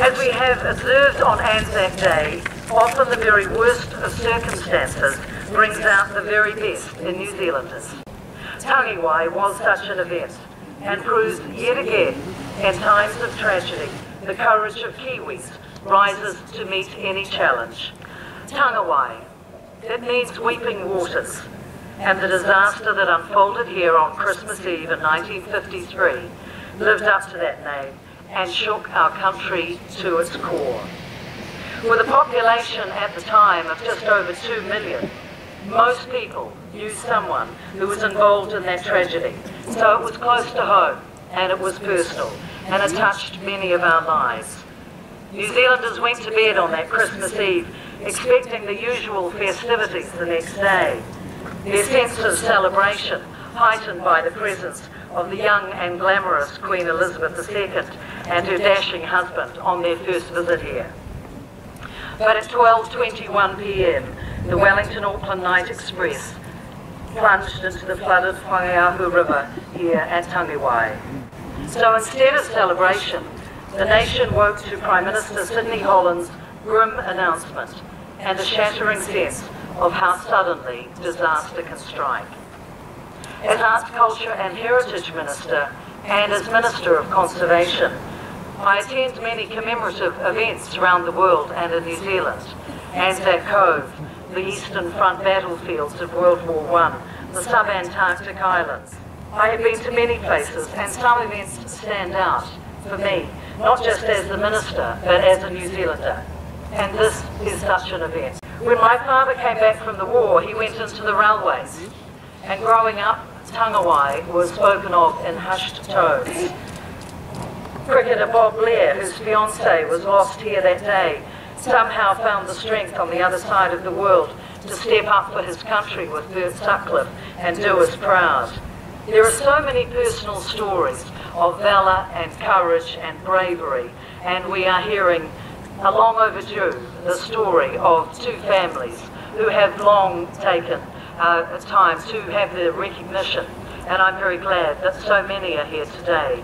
As we have observed on Anzac Day, often the very worst of circumstances brings out the very best in New Zealanders. Tangiwai was such an event and proves yet again, in times of tragedy, the courage of Kiwis rises to meet any challenge. Tangiwai, it means weeping waters, and the disaster that unfolded here on Christmas Eve in 1953 lived up to that name and shook our country to its core. With a population at the time of just over 2 million, most people knew someone who was involved in that tragedy, so it was close to home and it was personal and it touched many of our lives. New Zealanders went to bed on that Christmas Eve expecting the usual festivities the next day. Their sense of celebration heightened by the presence of the young and glamorous Queen Elizabeth II and her dashing husband on their first visit here. But at 12:21 p.m, the Wellington-Auckland Night Express plunged into the flooded Whangaehu River here at Tangiwai. So instead of celebration, the nation woke to Prime Minister Sydney Holland's grim announcement and a shattering sense of how suddenly disaster can strike. As Arts, Culture and Heritage Minister and as Minister of Conservation, I attend many commemorative events around the world and in New Zealand. Anzac Cove, the Eastern Front battlefields of World War I, the sub-Antarctic islands. I have been to many places and some events stand out for me, not just as the Minister, but as a New Zealander. And this is such an event. When my father came back from the war, he went into the railways. And growing up, Tangiwai was spoken of in hushed tones. Cricketer Bob Blair, whose fiancée was lost here that day, somehow found the strength on the other side of the world to step up for his country with Bert Sutcliffe and do us proud. There are so many personal stories of valour and courage and bravery, and we are hearing a long overdue the story of two families who have long taken time to have their recognition, and I'm very glad that so many are here today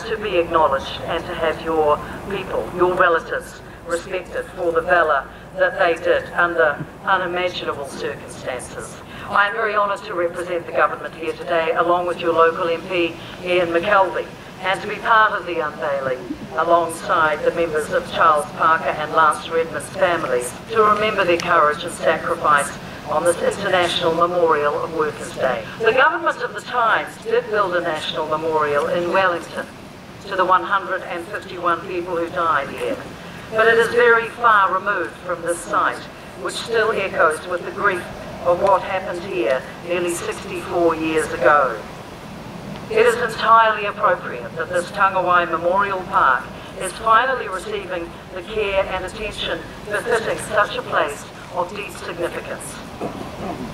to be acknowledged and to have your people, your relatives, respected for the valour that they did under unimaginable circumstances. I am very honoured to represent the government here today along with your local MP Reon McAlpine and to be part of the unveiling alongside the members of Charlee Parker and Lance Redman's families to remember their courage and sacrifice on this International Memorial of Workers' Day. The government of the times did build a national memorial in Wellington to the 151 people who died here, but it is very far removed from this site, which still echoes with the grief of what happened here nearly 64 years ago. It is entirely appropriate that this Tangiwai Memorial Park is finally receiving the care and attention befitting such a place of deep significance.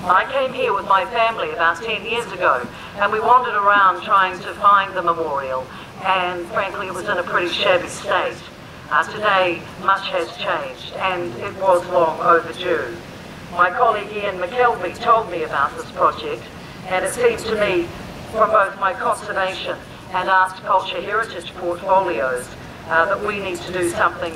I came here with my family about 10 years ago and we wandered around trying to find the memorial, and frankly it was in a pretty shabby state. Today much has changed and it was long overdue. My colleague Ian McKelvey told me about this project, and it seems to me from both my conservation and arts, culture, heritage portfolios that we need to do something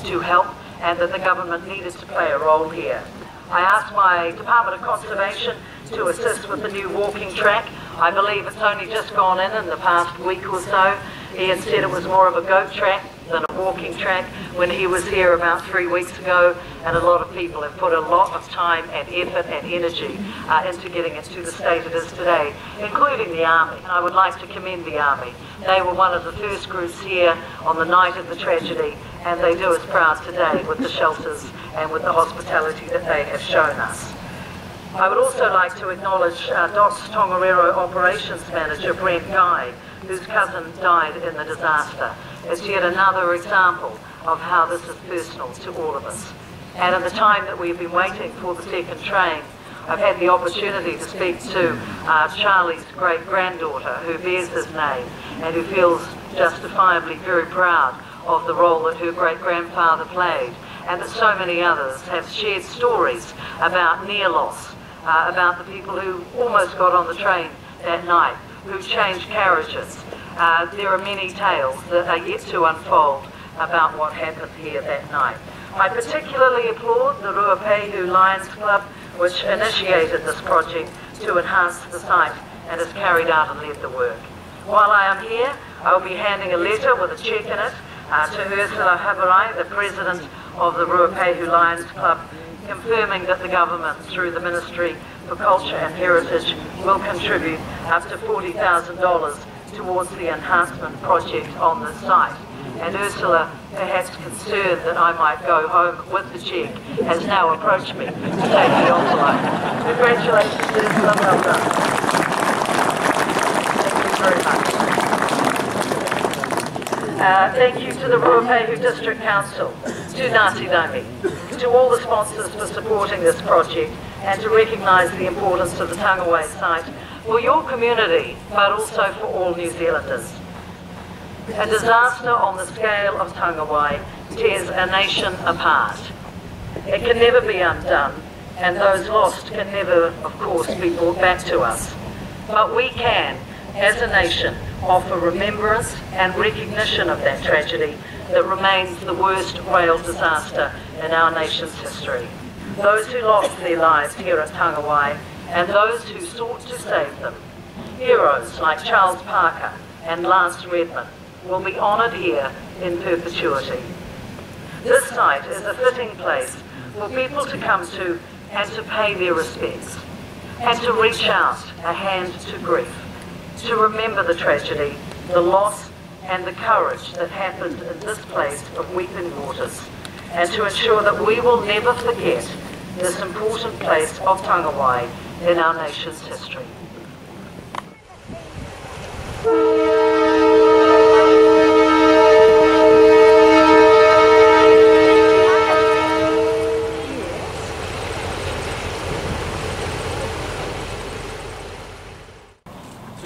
to help, and that the government needed to play a role here. I asked my Department of Conservation to assist with the new walking track. I believe it's only just gone in the past week or so. Ian said it was more of a goat track than a walking track when he was here about 3 weeks ago, and a lot of people have put a lot of time and effort and energy into getting it to the state it is today, including the Army. And I would like to commend the Army. They were one of the first groups here on the night of the tragedy, and they do us proud today with the shelters and with the hospitality that they have shown us. I would also like to acknowledge DOC's Tongariro Operations Manager Brent Guy, whose cousin died in the disaster. It's yet another example of how this is personal to all of us. And in the time that we've been waiting for the second train, I've had the opportunity to speak to Charlie's great-granddaughter, who bears his name and who feels justifiably very proud of the role that her great-grandfather played, and that so many others have shared stories about near loss, about the people who almost got on the train that night, who changed carriages. There are many tales that are yet to unfold about what happened here that night. I particularly applaud the Whangaehu Lions Club, which initiated this project to enhance the site and has carried out and led the work. While I am here, I will be handing a letter with a cheque in it to Ursula Haberai, the President of the Whangaehu Lions Club, confirming that the government, through the Ministry for Culture and Heritage, will contribute up to $40,000 towards the enhancement project on the site. And Ursula, perhaps concerned that I might go home with the cheque, has now approached me to take the envelope. Congratulations, Ursula, well done. Thank you very much. Thank you to the Whangaehu District Council, to Ngati Rangi, to all the sponsors for supporting this project, and to recognise the importance of the Tangiwai site for your community, but also for all New Zealanders. A disaster on the scale of Tangiwai tears a nation apart. It can never be undone, and those lost can never, of course, be brought back to us. But we can, as a nation, offer remembrance and recognition of that tragedy that remains the worst rail disaster in our nation's history. Those who lost their lives here at Tangiwai and those who sought to save them. Heroes like Charlee Parker and Redman will be honoured here in perpetuity. This site is a fitting place for people to come to and to pay their respects, and to reach out a hand to grief, to remember the tragedy, the loss and the courage that happened in this place of weeping waters, and to ensure that we will never forget this important place of Tangiwai in our nation's history.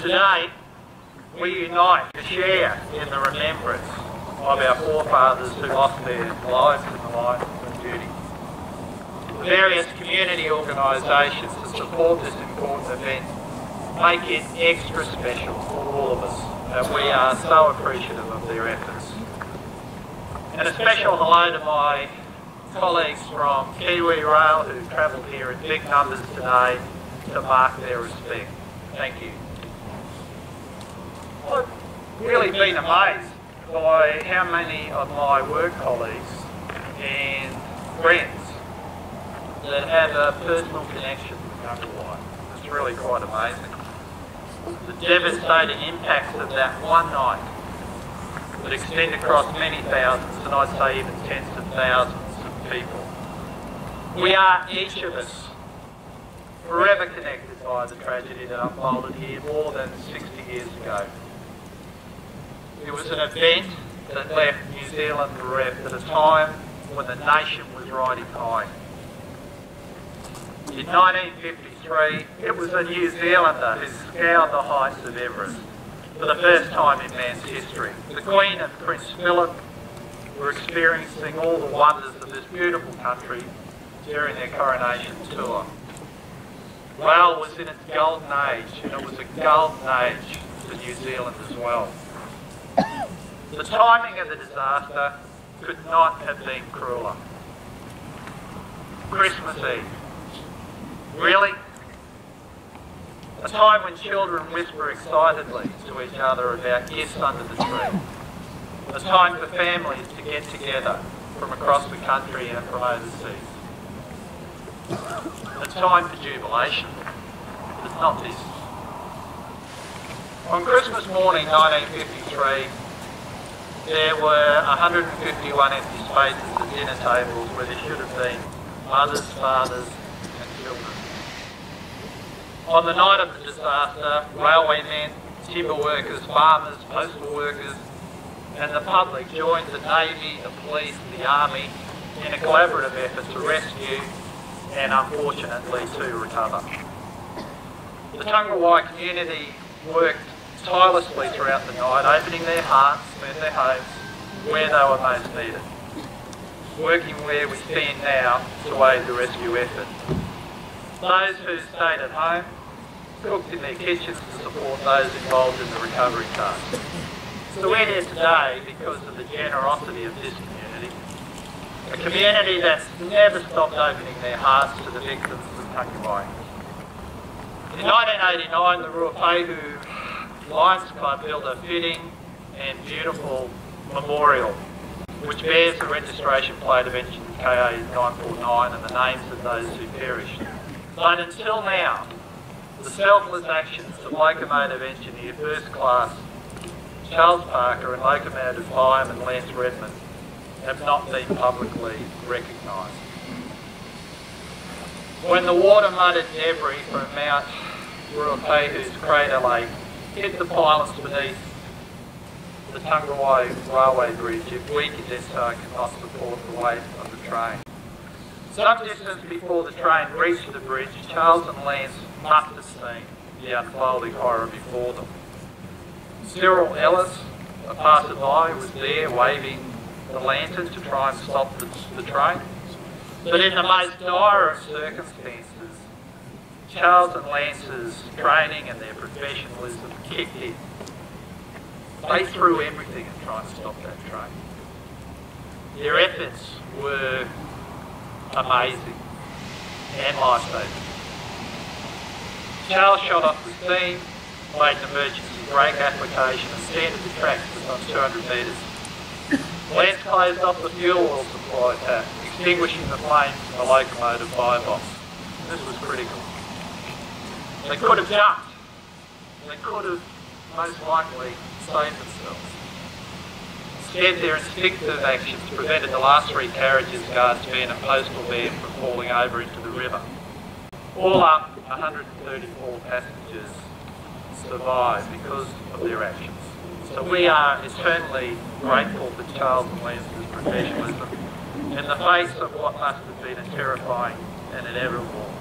Today, we unite to share in the remembrance of our forefathers who lost their lives in the line of duty. The various community organisations that support this important event make it extra special for all of us, and we are so appreciative of their efforts. And a special hello to my colleagues from KiwiRail who travelled here in big numbers today to mark their respect. Thank you. I've really been amazed by how many of my work colleagues and friends that have a personal connection with Tangiwai. It's really quite amazing. The devastating impacts of that one night that extend across many thousands, and I'd say even tens of thousands of people. We are, each of us, forever connected by the tragedy that unfolded here more than 60 years ago. It was an event that left New Zealand bereft at a time when the nation was riding high. In 1953, it was a New Zealander who scaled the heights of Everest for the first time in man's history. The Queen and Prince Philip were experiencing all the wonders of this beautiful country during their coronation tour. Rail was in its golden age, and it was a golden age for New Zealand as well. The timing of the disaster could not have been crueler. Christmas Eve. Really? A time when children whisper excitedly to each other about gifts under the tree. A time for families to get together from across the country and from overseas. A time for jubilation. But it's not this. On Christmas morning 1953, there were 151 empty spaces at dinner tables where there should have been mothers, fathers and children. On the night of the disaster, railwaymen, timber workers, farmers, postal workers and the public joined the Navy, the police, the Army in a collaborative effort to rescue and unfortunately to recover. The Tangiwai community worked tirelessly throughout the night, opening their hearts and their homes where they were most needed, working where we stand now to aid the rescue effort. Those who stayed at home cooked in their kitchens to support those involved in the recovery task. So we're here today because of the generosity of this community, a community that's never stopped opening their hearts to the victims of Tangiwai. In 1989, the Railfreight Lions Club built a fitting and beautiful memorial which bears the registration plate of engine KA 949 and the names of those who perished. But until now, the selfless actions of Locomotive engineer First Class Charlee Parker and Locomotive fireman Lance Redman have not been publicly recognised. When the water mudded debris from Mount Ruapehu's crater lake hit the pylons beneath the Tangiwai railway bridge, it weakened it so it could not support the weight of the train. Some distance before the train reached the bridge, Charles and Lance must have seen the unfolding horror before them. Cyril Ellis, a passerby, was there waving the lantern to try and stop the train. But in the most dire of circumstances, Charles and Lance's training and their professionalism kicked in. They threw everything and tried to stop that train. Their efforts were amazing and life-saving. Charles shot off the steam, made an emergency brake application and standard the track for some 200 metres. Lance closed off the fuel oil supply tap, extinguishing the flames in the locomotive firebox. This was critical. They could have jumped. They could have most likely saved themselves. Instead, their instinctive actions prevented the last three carriages, guards van and postal van from falling over into the river. All up, 134 passengers survived because of their actions. So we are eternally grateful for Charles and Lance's professionalism in the face of what must have been a terrifying and inevitable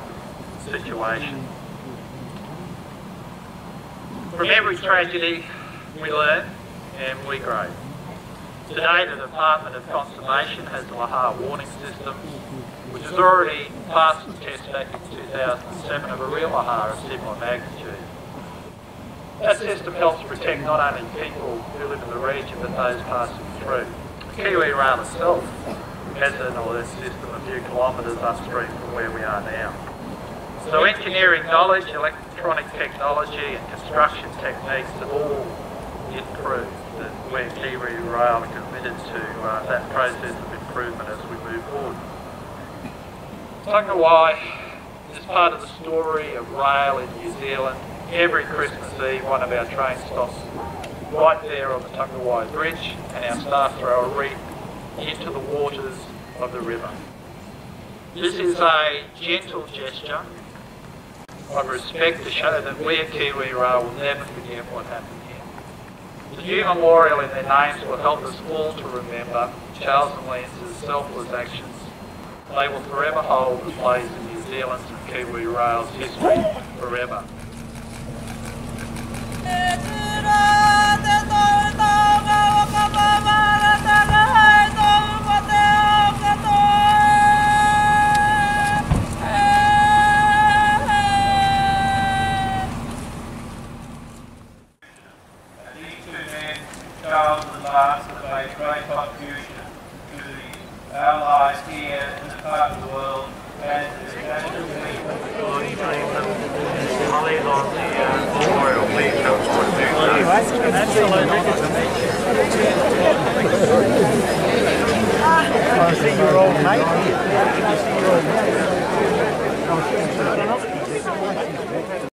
situation. From every tragedy we learn and we grow. Today the Department of Conservation has the Laha warning system, which has already passed the test back in 2007 of a real Laha of similar magnitude. That system helps protect not only people who live in the region but those passing through. KiwiRail itself has an alert system a few kilometres upstream from where we are now. So engineering knowledge, electronic technology and construction techniques have all improved, and where KiwiRail are committed to that process of improvement as we move forward. Tangiwai is part of the story of rail in New Zealand. Every Christmas Eve, one of our trains stops right there on the Tangiwai Bridge, and our staff throw a wreath into the waters of the river. This is a gentle gesture of respect to show that we at KiwiRail will never forget what happened here. The new memorial in their names will help us all to remember Charles and Lance's selfless actions. They will forever hold a place in New Zealand's and KiwiRail's history forever. Charles and Lance have made great contribution to our lives here in this part of the world and to the national people. Charlie's on the memorial, please come forward and do so. I see your old mate here.